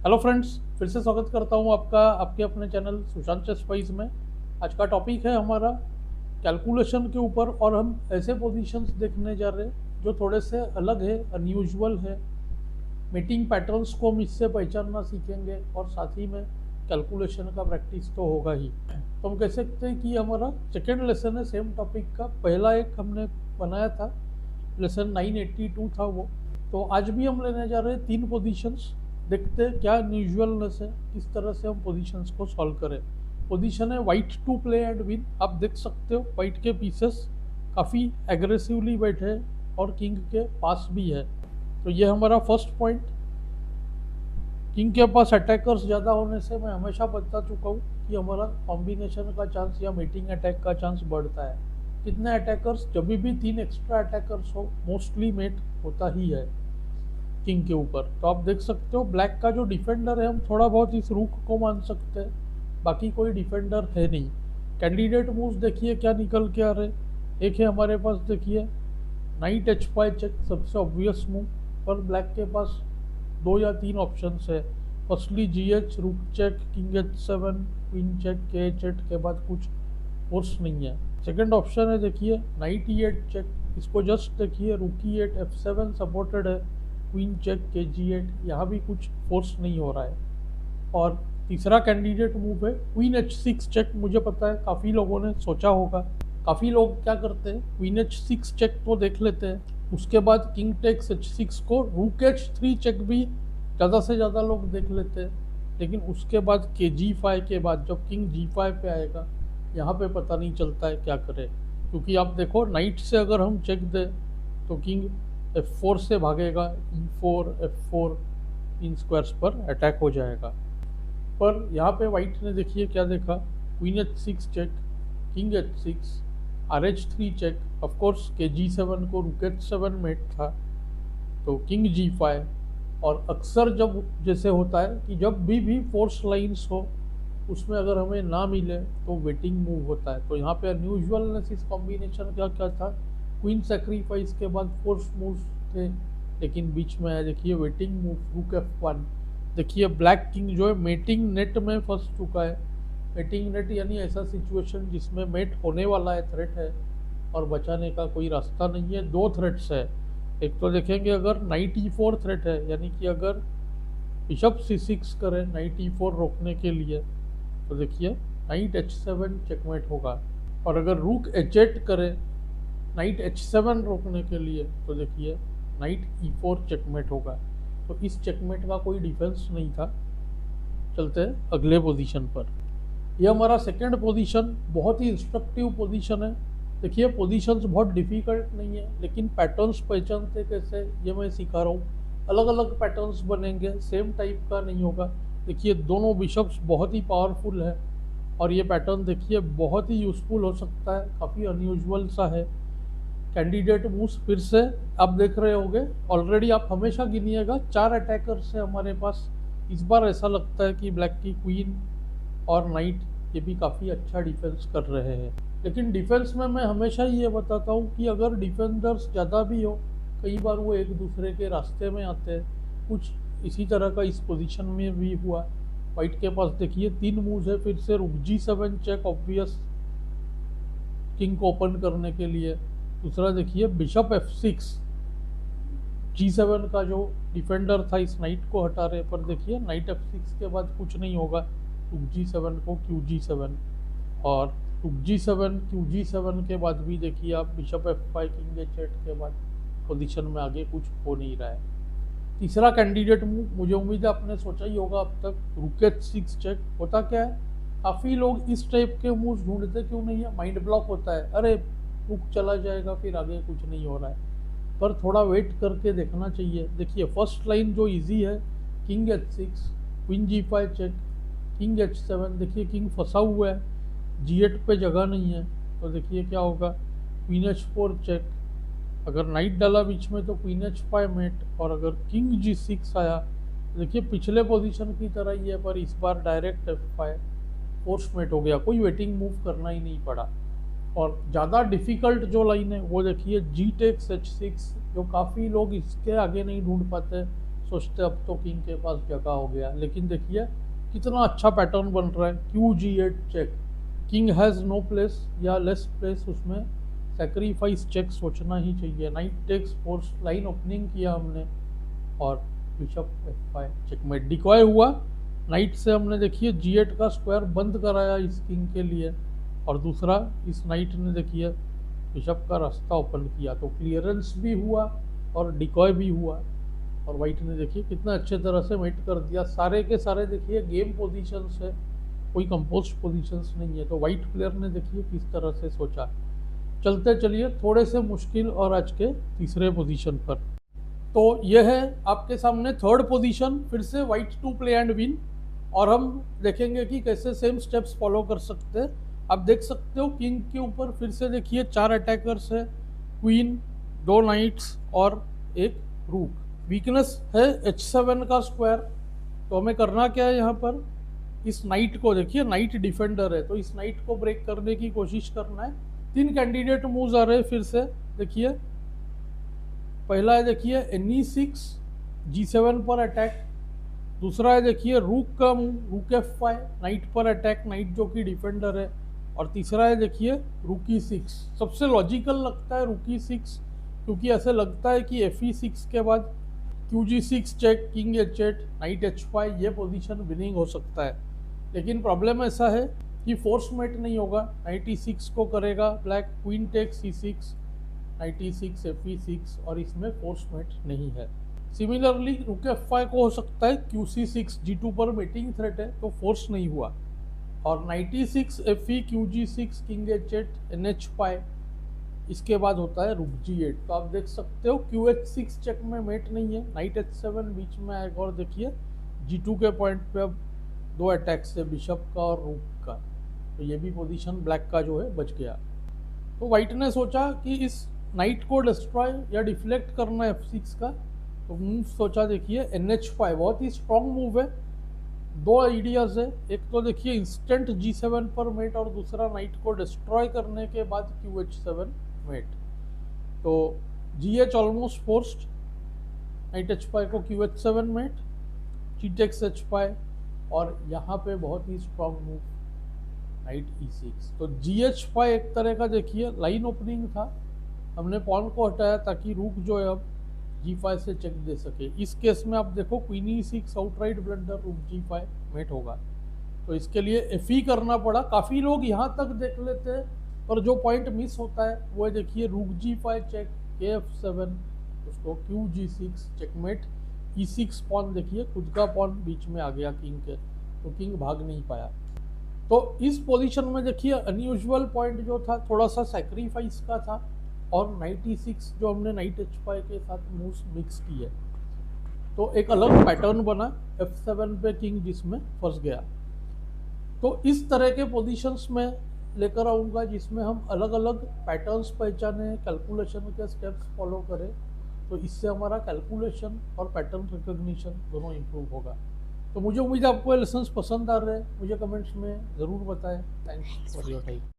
Hello friends, फिर से स्वागत करता हूँ आपका आपके अपने चैनल सुशांत चेस स्पाइस में। आज का टॉपिक है हमारा कैलकुलेशन के ऊपर, और हम ऐसे पोजीशंस देखने जा रहे हैं जो थोड़े से अलग है, अनयूजुअल है। मीटिंग पैटर्न्स को हम इससे पहचानना सीखेंगे और साथ ही में कैलकुलेशन का प्रैक्टिस तो होगा ही। तो हम कह सकते हैं कि हमारा सेकेंड लेसन है सेम टॉपिक का। पहला एक हमने बनाया था, लेसन 982 था वो। तो आज भी हम लेने जा रहे हैं 3 पोजीशंस। देखते हैं क्या न्यूजुअलनेस है, किस तरह से हम पोजीशंस को सॉल्व करें। पोजीशन है white to play and win. आप देख सकते हो वाइट के पीसेस काफ़ी एग्रेसिवली बैठे हैं और किंग के पास भी है। तो ये हमारा फर्स्ट पॉइंट। किंग के पास अटैकर्स ज़्यादा होने से मैं हमेशा बता चुका हूँ कि हमारा कॉम्बिनेशन का चांस या मीटिंग अटैक का चांस बढ़ता है। कितने अटैकर्स, जब भी 3 एक्स्ट्रा अटैकर्स हो, मोस्टली मेट होता ही है किंग के ऊपर। तो आप देख सकते हो ब्लैक का जो डिफेंडर है, हम थोड़ा बहुत इस रूक को मान सकते हैं, बाकी कोई डिफेंडर है नहीं। कैंडिडेट मूव्स देखिए क्या निकल के आ रहे। एक है हमारे पास, देखिए नाइट H5 चेक, सबसे ऑब्वियस मूव। पर ब्लैक के पास 2 या 3 ऑप्शन है। Firstly GH, rook check, king H7, queen check, KH8 के बाद कुछ फोर्स नहीं है। सेकंड ऑप्शन है देखिए नाइट E8 चेक, इसको जस्ट देखिए रूक E8, F7 सपोर्टेड है, क्वीन चेक, KG8, यहाँ भी कुछ फोर्स नहीं हो रहा है। और तीसरा कैंडिडेट मूव है क्वीन H6 चेक। मुझे पता है काफ़ी लोगों ने सोचा होगा, काफ़ी लोग क्या करते हैं, क्वीन H6 चेक तो देख लेते हैं, उसके बाद किंग टेक्स H6 को रूक H3 चेक भी ज़्यादा से ज़्यादा लोग देख लेते हैं। लेकिन उसके बाद KG5 के बाद जब किंग G5 पे आएगा, यहाँ पे पता नहीं चलता है क्या करें। क्योंकि आप देखो नाइट से अगर हम चेक दें तो किंग F4 से भागेगा, E4, F4 इन स्क्वायर्स पर अटैक हो जाएगा। पर यहाँ पे वाइट ने देखिए क्या देखा, queen H6 check, king H6, RH3 check, of course KG7 को रूक H7 मेट था, तो किंग G5। और अक्सर जब जैसे होता है कि जब भी फोर्स लाइन्स हो, उसमें अगर हमें ना मिले तो वेटिंग मूव होता है। तो यहाँ पे अनयूजुअलनेस इस कॉम्बिनेशन का क्या था, क्वीन सेक्रीफाइस के बाद फोर्स मूव्स थे, लेकिन बीच में है देखिए वेटिंग मूव, रूक F1। देखिए ब्लैक किंग जो है मेटिंग नेट में फंस चुका है। मेटिंग नेट यानी ऐसा सिचुएशन जिसमें मेट होने वाला है, थ्रेट है, और बचाने का कोई रास्ता नहीं है। 2 थ्रेट्स है। एक तो देखेंगे अगर नाइट E4 थ्रेट है, यानी कि अगर बिशप C6 करें नाइट E4 रोकने के लिए, तो देखिए नाइट H7 चेकमेट होगा। और अगर रूक H8 करे नाइट H7 रोकने के लिए, तो देखिए नाइट E4 चेकमेट होगा। तो इस चेकमेट का कोई डिफेंस नहीं था। चलते हैं अगले पोजीशन पर। यह हमारा सेकंड पोजीशन बहुत ही इंस्ट्रक्टिव पोजीशन है। देखिए पोजीशंस बहुत डिफिकल्ट नहीं है, लेकिन पैटर्न्स पहचानते कैसे ये मैं सिखा रहा हूँ। अलग अलग पैटर्न्स बनेंगे, सेम टाइप का नहीं होगा। देखिए दोनों बिशप्स बहुत ही पावरफुल है, और ये पैटर्न देखिए बहुत ही यूजफुल हो सकता है, काफ़ी अनयूजुअल सा है। कैंडिडेट मूव्स फिर से आप देख रहे होंगे, ऑलरेडी आप हमेशा गिनिएगा 4 अटैकर्स है हमारे पास। इस बार ऐसा लगता है कि ब्लैक की क्वीन और नाइट ये भी काफ़ी अच्छा डिफेंस कर रहे हैं। लेकिन डिफेंस में मैं हमेशा ये बताता हूँ कि अगर डिफेंडर्स ज़्यादा भी हो, कई बार वो एक दूसरे के रास्ते में आते हैं। कुछ इसी तरह का इस पोजीशन में भी हुआ। वाइट के पास देखिए 3 मूव्स है, फिर से रूक G7 चेक, ऑब्वियस किंग को ओपन करने के लिए। दूसरा देखिए बिशप F6, G7 का जो डिफेंडर था इस नाइट को हटा रहे, पर देखिए नाइट F6 के बाद कुछ नहीं होगा, रूक G7 को QG7, और रूक G7 QG7 के बाद भी देखिए आप बिशप F5 किंग H8 के बाद पोजीशन में आगे कुछ हो नहीं रहा है। तीसरा कैंडिडेट मूव मुझे उम्मीद है आपने सोचा ही होगा अब तक, रूक H6 चेक। होता क्या है, काफ़ी लोग इस टाइप के मूव ढूंढते क्यों नहीं है, माइंड ब्लॉक होता है, अरे रुक चला जाएगा फिर आगे कुछ नहीं हो रहा है। पर थोड़ा वेट करके देखना चाहिए। देखिए फर्स्ट लाइन जो इजी है, king H6, queen G5 check, king H7, देखिए किंग फंसा हुआ है, G8 पे जगह नहीं है, तो देखिए क्या होगा, क्वीन H4 चेक। अगर नाइट डाला बीच में तो क्वीन H5 मेट, और अगर किंग G6 आया, देखिए पिछले पोजीशन की तरह ही है, पर इस बार डायरेक्ट F5 फोर्स मेट हो गया, कोई वेटिंग मूव करना ही नहीं पड़ा। और ज़्यादा डिफ़िकल्ट जो लाइन है वो देखिए G टेक्स H6, जो काफ़ी लोग इसके आगे नहीं ढूंढ पाते, सोचते अब तो किंग के पास जगह हो गया, लेकिन देखिए कितना अच्छा पैटर्न बन रहा है। Q G8 check, king has no place या लेस प्लेस, उसमें सेक्रीफाइस चेक सोचना ही चाहिए। Knight takes force line opening किया हमने और बिशप F5 चेकमेट। डिकॉय हुआ, नाइट से हमने देखिए G8 का स्क्वायर बंद कराया इस किंग के लिए, और दूसरा इस नाइट ने देखिए बिशप का रास्ता ओपन किया, तो क्लियरेंस भी हुआ और डिकॉय भी हुआ। और वाइट ने देखिए कितना अच्छे तरह से मेट कर दिया। सारे के सारे देखिए गेम पोजीशंस है, कोई कंपोस्ट पोजीशंस नहीं है। तो वाइट प्लेयर ने देखिए किस तरह से सोचा। चलते चलिए थोड़े से मुश्किल और आज के तीसरे पोजीशन पर। तो यह है आपके सामने थर्ड पोजीशन, फिर से white to play and win, और हम देखेंगे कि कैसे सेम स्टेप्स फॉलो कर सकते हैं। आप देख सकते हो किंग के ऊपर फिर से देखिए 4 अटैकर्स है, क्वीन, 2 नाइट्स और एक रूक। वीकनेस है H7 का स्क्वायर। तो हमें करना क्या है यहाँ पर, इस नाइट को देखिए, नाइट डिफेंडर है तो इस नाइट को ब्रेक करने की कोशिश करना है। 3 कैंडिडेट मूव्स आ रहे हैं फिर से देखिए। पहला है देखिए Ne6 G7 पर अटैक, दूसरा है देखिए रूक का मूव, रूक F5 नाइट पर अटैक, नाइट जो कि डिफेंडर है, और तीसरा है देखिए रूक E6। सबसे लॉजिकल लगता है रूक E6, क्योंकि ऐसे लगता है कि Fe6 के बाद QG6 check, king H8, night H5, ये पोजीशन विनिंग हो सकता है। लेकिन प्रॉब्लम ऐसा है कि फोर्स मेट नहीं होगा। नाइट E6 को करेगा black, queen takes E6, night E6 Fe6, और इसमें फोर्स मेट नहीं है। सिमिलरली रूक F5 को हो सकता है QC6, G2 पर मीटिंग थ्रेट है तो फोर्स नहीं हुआ, और night E6 Fe, QG6, king H8, NH5, इसके बाद होता है रूक G8। तो आप देख सकते हो QH6 चेक में मेट नहीं है, नाइट H7 बीच में आएगा, और देखिए G2 के पॉइंट पे अब 2 अटैक्स है, बिशप का और रूक का, तो ये भी पोजीशन ब्लैक का जो है बच गया। तो वाइट ने सोचा कि इस नाइट को डिस्ट्रॉय या डिफ्लेक्ट करना है F6 का, तो मूव सोचा देखिए NH5, बहुत ही स्ट्रॉन्ग मूव है। 2 आइडियाज है, एक तो देखिए इंस्टेंट G7 पर मेट, और दूसरा नाइट को डिस्ट्रॉय करने के बाद QH7 मेट। तो GH almost forced, night H5 को QH7 met, G takes H5, और यहाँ पे बहुत ही स्ट्रॉन्ग मूव नाइट E6। तो GH5 एक तरह का देखिए लाइन ओपनिंग था, हमने पॉन को हटाया ताकि रूक जो है अब G5 से चेक दे सके। इस केस में आप देखो क्वीन E6 आउटराइट ब्लंडर, रूक G5 मेट होगा, तो इसके लिए Fe करना पड़ा। काफ़ी लोग यहाँ तक देख लेते हैं, पर जो पॉइंट मिस होता है वो है देखिए रूक G5 चेक, KF7, उसको QG6 चेकमेट, E6 पॉन देखिए खुद का पॉन बीच में आ गया किंग के, तो किंग भाग नहीं पाया। तो इस पोजीशन में देखिए अनयूजुअल पॉइंट जो था थोड़ा सा सैक्रिफाइस का था, और नाइट E6 जो हमने नाइट H5 के साथ मूव्स मिक्स किए, तो एक अलग पैटर्न बना F7 पे किंग जिसमें फंस गया। तो इस तरह के पोजीशंस में लेकर आऊँगा जिसमें हम अलग अलग पैटर्न्स पहचाने, कैलकुलेशन के स्टेप्स फॉलो करें, तो इससे हमारा कैलकुलेशन और पैटर्न रिकॉग्निशन दोनों इम्प्रूव होगा। तो मुझे उम्मीद है आपको ये लेसन्स पसंद आ रहे हैं, मुझे कमेंट्स में ज़रूर बताएं। Thanks for your time.